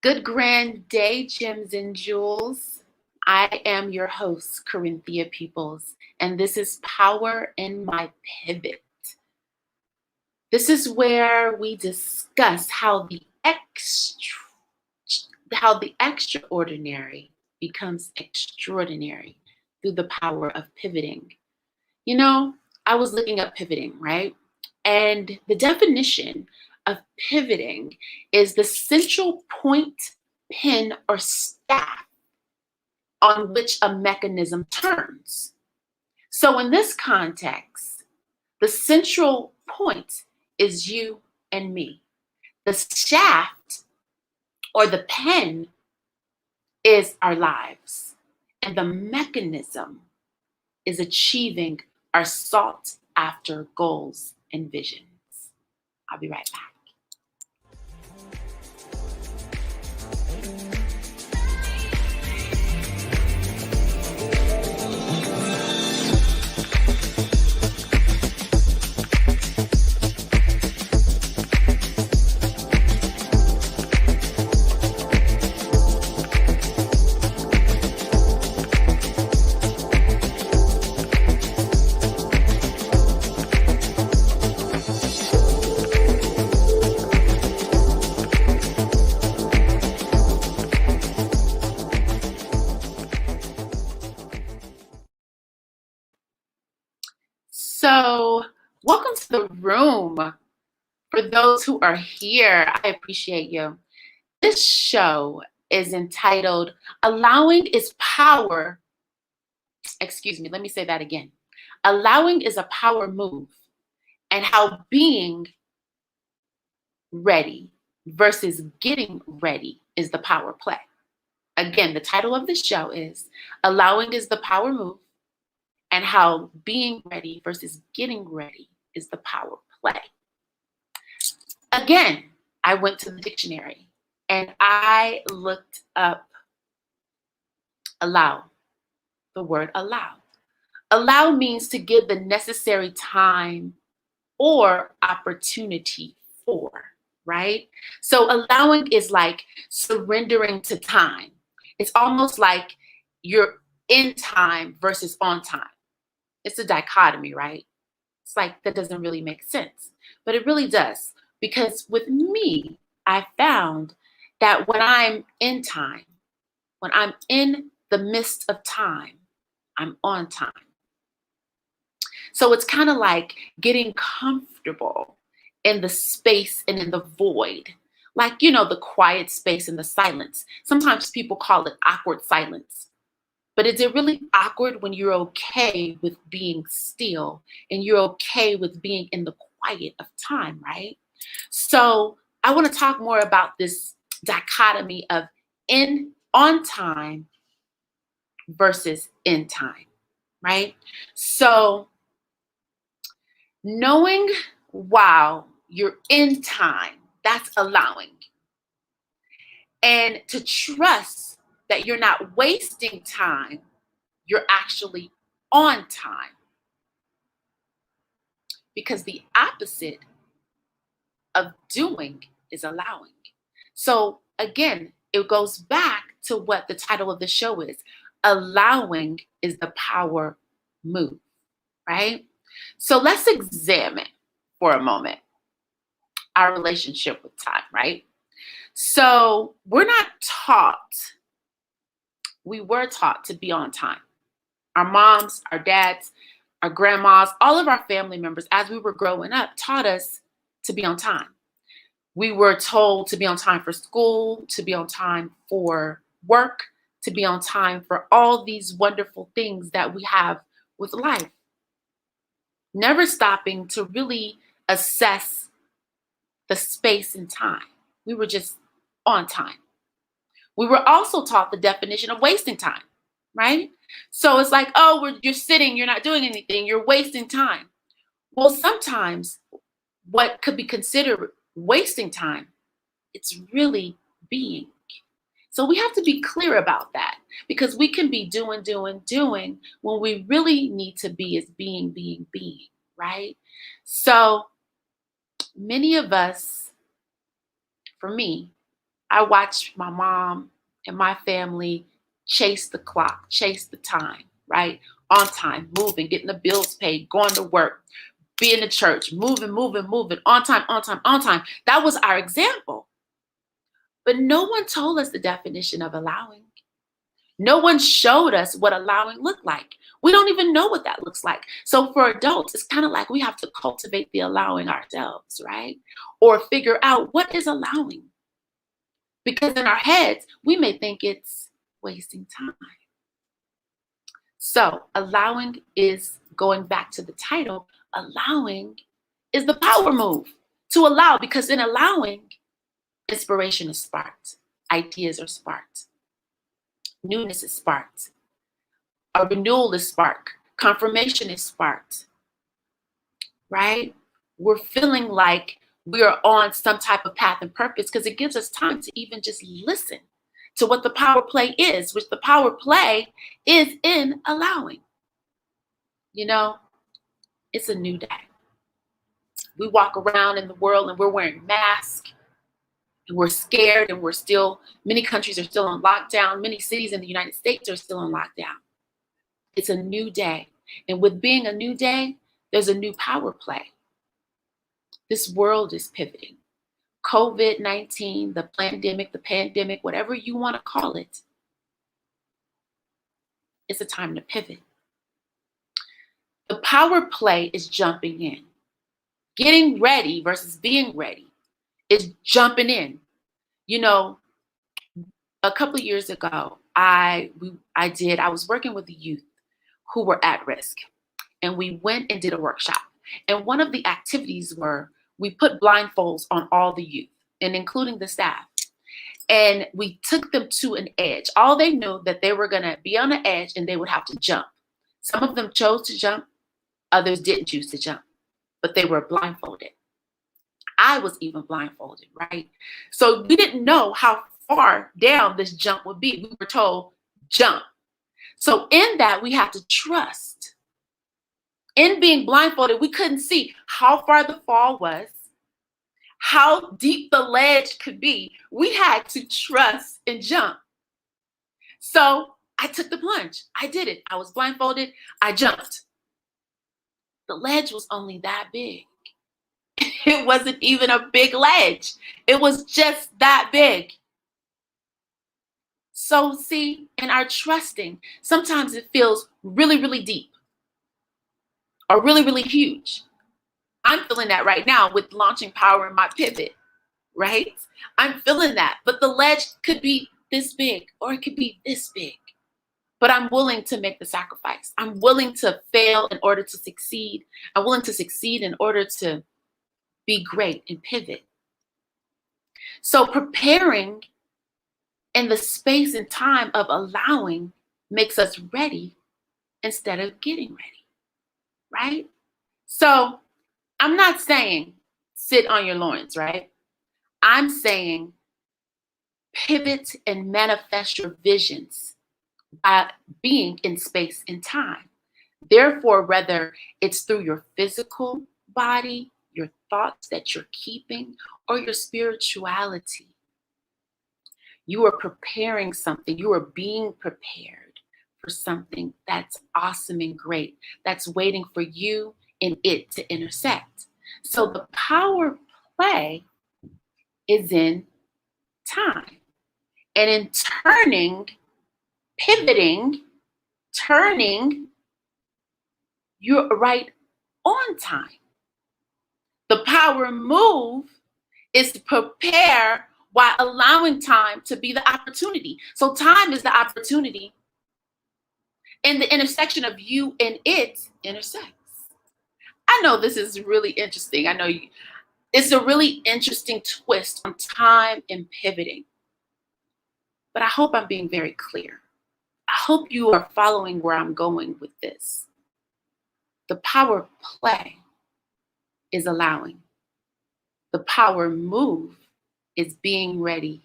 Good grand day, gems and jewels. I am your host, Corinthia Peoples, and this is Power in My Pivot. This is where we discuss how the extraordinary becomes extraordinary through the power of pivoting. You know, I was looking up pivoting, right? And the definition of pivoting is the central point, pin, or staff on which a mechanism turns. So in this context, the central point is you and me. The shaft or the pen is our lives. And the mechanism is achieving our sought after goals and visions. I'll be right back. So, welcome to the room. For those who are here, I appreciate you. This show is entitled Allowing is Power. Excuse me, let me say that again. Allowing is a power move, and how being ready versus getting ready is the power play. Again, the title of the show is Allowing is the Power Move, and how being ready versus getting ready is the power play. Again, I went to the dictionary and I looked up allow, the word allow. Allow means to give the necessary time or opportunity for, right? So allowing is like surrendering to time. It's almost like you're in time versus on time. It's a dichotomy, right? It's like that doesn't really make sense, but it really does. Because with me, I found that when I'm in time, when I'm in the midst of time, I'm on time. So it's kind of like getting comfortable in the space and in the void. Like, the quiet space and the silence. Sometimes people call it awkward silence. But is it really awkward when you're okay with being still and you're okay with being in the quiet of time, right? So I want to talk more about this dichotomy of on time versus in time, right? So knowing while you're in time, that's allowing. And to trust that you're not wasting time, you're actually on time. Because the opposite of doing is allowing. So again, it goes back to what the title of the show is. Allowing is the power move, right? So let's examine for a moment our relationship with time, right? So we were taught to be on time. Our moms, our dads, our grandmas, all of our family members, as we were growing up, taught us to be on time. We were told to be on time for school, to be on time for work, to be on time for all these wonderful things that we have with life. Never stopping to really assess the space and time. We were just on time. We were also taught the definition of wasting time, right? So it's like, you're sitting, you're not doing anything, you're wasting time. Well, sometimes what could be considered wasting time, it's really being. So we have to be clear about that because we can be doing when we really need to be is being, right? So many of us, for me, I watched my mom and my family chase the clock, chase the time, right? On time, moving, getting the bills paid, going to work, being in church, moving, moving, moving, on time, on time, on time. That was our example. But no one told us the definition of allowing. No one showed us what allowing looked like. We don't even know what that looks like. So for adults, it's kind of like we have to cultivate the allowing ourselves, right? Or figure out what is allowing. Because in our heads, we may think it's wasting time. So allowing is, going back to the title, allowing is the power move to allow, because in allowing, inspiration is sparked, ideas are sparked, newness is sparked, a renewal is sparked, confirmation is sparked, right? We're feeling like we are on some type of path and purpose because it gives us time to even just listen to what the power play is, which the power play is in allowing. You know, it's a new day. We walk around in the world and we're wearing masks and we're scared, and many countries are still on lockdown. Many cities in the United States are still on lockdown. It's a new day. And with being a new day, there's a new power play. This world is pivoting. COVID-19, the pandemic, whatever you want to call it, it's a time to pivot. The power play is jumping in. Getting ready versus being ready is jumping in. You know, a couple of years ago, I was working with the youth who were at risk, and we went and did a workshop. And one of the activities were, we put blindfolds on all the youth, and including the staff. And we took them to an edge. All they knew that they were going to be on the edge and they would have to jump. Some of them chose to jump, others didn't choose to jump, but they were blindfolded. I was even blindfolded, right? So we didn't know how far down this jump would be. We were told, jump. So in that, we have to trust. In being blindfolded, we couldn't see how far the fall was, how deep the ledge could be. We had to trust and jump. So I took the plunge. I did it. I was blindfolded. I jumped. The ledge was only that big. It wasn't even a big ledge. It was just that big. So see, in our trusting, sometimes it feels really, really deep or really, really huge. I'm feeling that right now with launching power in my pivot, right? I'm feeling that, but the ledge could be this big or it could be this big. But I'm willing to make the sacrifice. I'm willing to fail in order to succeed. I'm willing to succeed in order to be great and pivot. So preparing in the space and time of allowing makes us ready instead of getting ready, right? So I'm not saying sit on your loins, right? I'm saying pivot and manifest your visions by being in space and time. Therefore, whether it's through your physical body, your thoughts that you're keeping, or your spirituality, you are preparing something. You are being prepared for something that's awesome and great, that's waiting for you and it to intersect. So the power play is in time. And in pivoting, turning, you're right on time. The power move is to prepare while allowing time to be the opportunity. So time is the opportunity, and the intersection of you and it intersects. I know this is really interesting. It's a really interesting twist on time and pivoting. But I hope I'm being very clear. I hope you are following where I'm going with this. The power play is allowing. The power move is being ready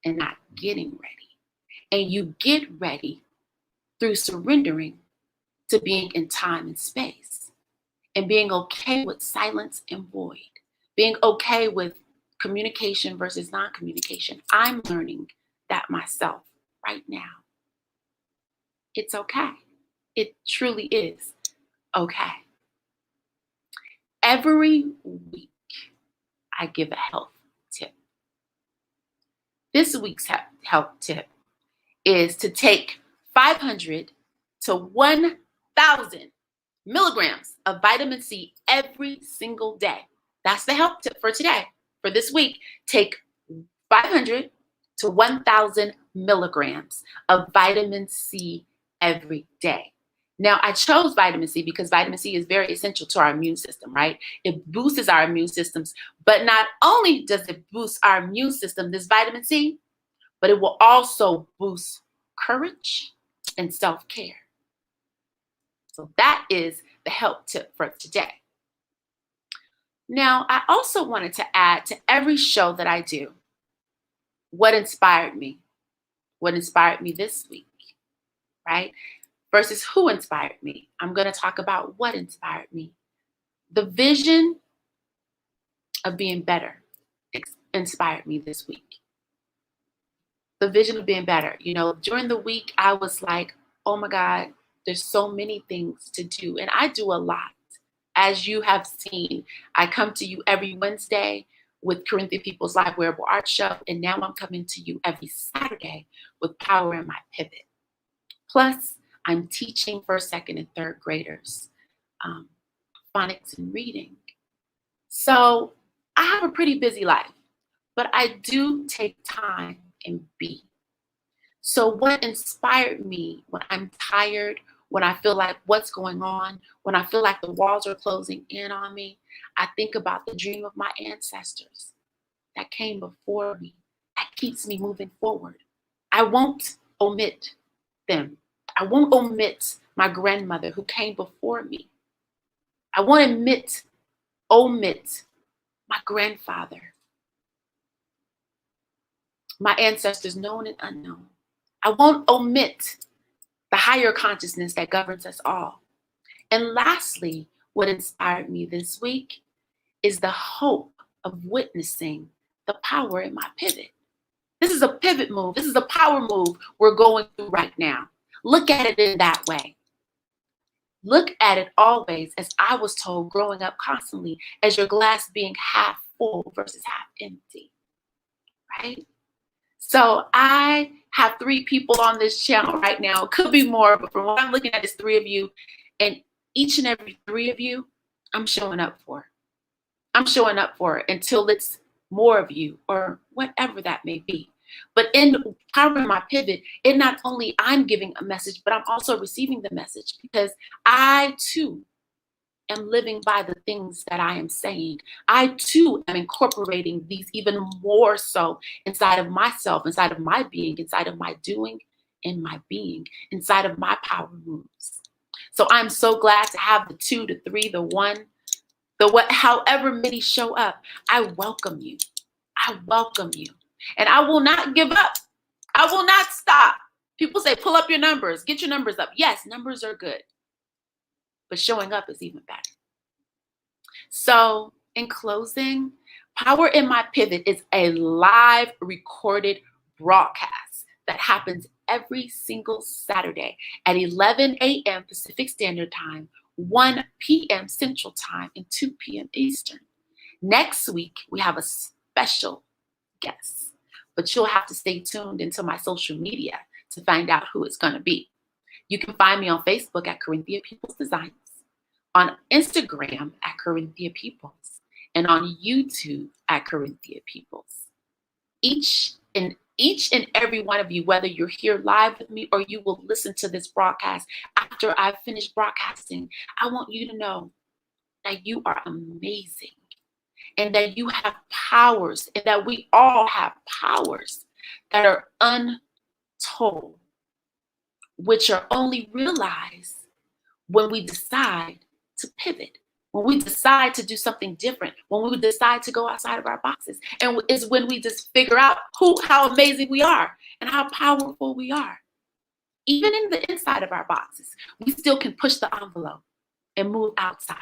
and not getting ready. And you get ready through surrendering to being in time and space, and being okay with silence and void, being okay with communication versus non-communication. I'm learning that myself right now. It's okay. It truly is okay. Every week, I give a health tip. This week's health tip is to take 500 to 1,000 milligrams of vitamin C every single day. That's the health tip for today. For this week, take 500 to 1,000 milligrams of vitamin C every day. Now, I chose vitamin C because vitamin C is very essential to our immune system, right? It boosts our immune systems. But not only does it boost our immune system, this vitamin C, but it will also boost courage and self-care. So that is the health tip for today. Now, I also wanted to add to every show that I do, what inspired me this week, right? Versus who inspired me. I'm going to talk about what inspired me. The vision of being better inspired me this week. The vision of being better. You know, during the week, I was like, oh my God, there's so many things to do. And I do a lot. As you have seen, I come to you every Wednesday with Corinthia People's Live Wearable Art Show. And now I'm coming to you every Saturday with Power in My Pivot. Plus, I'm teaching first, second, and third graders phonics and reading. So I have a pretty busy life, but I do take time and be. So what inspired me when I'm tired, when I feel like what's going on, when I feel like the walls are closing in on me, I think about the dream of my ancestors that came before me. That keeps me moving forward. I won't omit them. I won't omit my grandmother who came before me. I won't omit my grandfather, my ancestors known and unknown. I won't omit the higher consciousness that governs us all. And lastly, what inspired me this week is the hope of witnessing the power in my pivot. This is a pivot move. This is a power move we're going through right now. Look at it in that way. Look at it always, as I was told growing up constantly, as your glass being half full versus half empty, right? So I have 3 people on this channel right now. It could be more, but from what I'm looking at, it's 3 of you. And each and every 3 of you, I'm showing up for. I'm showing up for it until it's more of you or whatever that may be. But in Power in My Pivot, it not only I'm giving a message, but I'm also receiving the message, because I too am living by the things that I am saying. I too am incorporating these even more so inside of myself, inside of my being, inside of my doing and my being, inside of my power moves. So I'm so glad to have the 2, the 3, the 1, the what, however many show up. I welcome you. I welcome you. And I will not give up. I will not stop. People say, pull up your numbers, get your numbers up. Yes, numbers are good, but showing up is even better. So in closing, Power in My Pivot is a live recorded broadcast that happens every single Saturday at 11 a.m. Pacific Standard Time, 1 p.m. Central Time, and 2 p.m. Eastern. Next week, we have a special guest, but you'll have to stay tuned into my social media to find out who it's going to be. You can find me on Facebook at Corinthia People's Designs, on Instagram at Corinthia Peoples, and on YouTube at Corinthia Peoples. Each and every one of you, whether you're here live with me or you will listen to this broadcast after I've finished broadcasting, I want you to know that you are amazing and that you have powers, and that we all have powers that are untold, which are only realized when we decide to pivot, when we decide to do something different, when we decide to go outside of our boxes. And it's when we just figure out how amazing we are and how powerful we are. Even in the inside of our boxes, we still can push the envelope and move outside.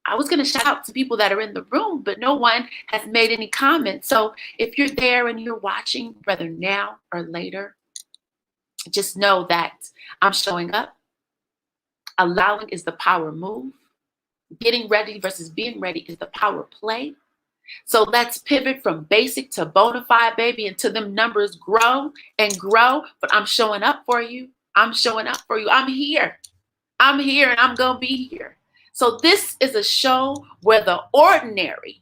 I was going to shout out to people that are in the room, but no one has made any comments. So if you're there and you're watching, whether now or later, just know that I'm showing up. Allowing is the power move. Getting ready versus being ready is the power play. So let's pivot from basic to bona fide, baby, until them numbers grow and grow. But I'm showing up for you. I'm showing up for you. I'm here. I'm here and I'm going to be here. So this is a show where the ordinary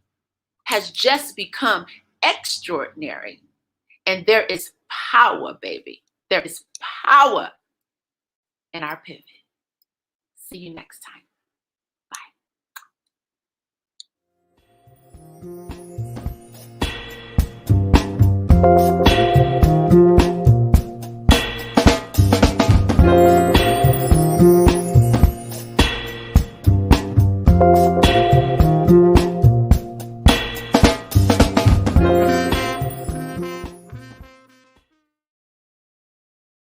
has just become extraordinary. And there is power, baby. There is power in our pivot. See you next time. Bye.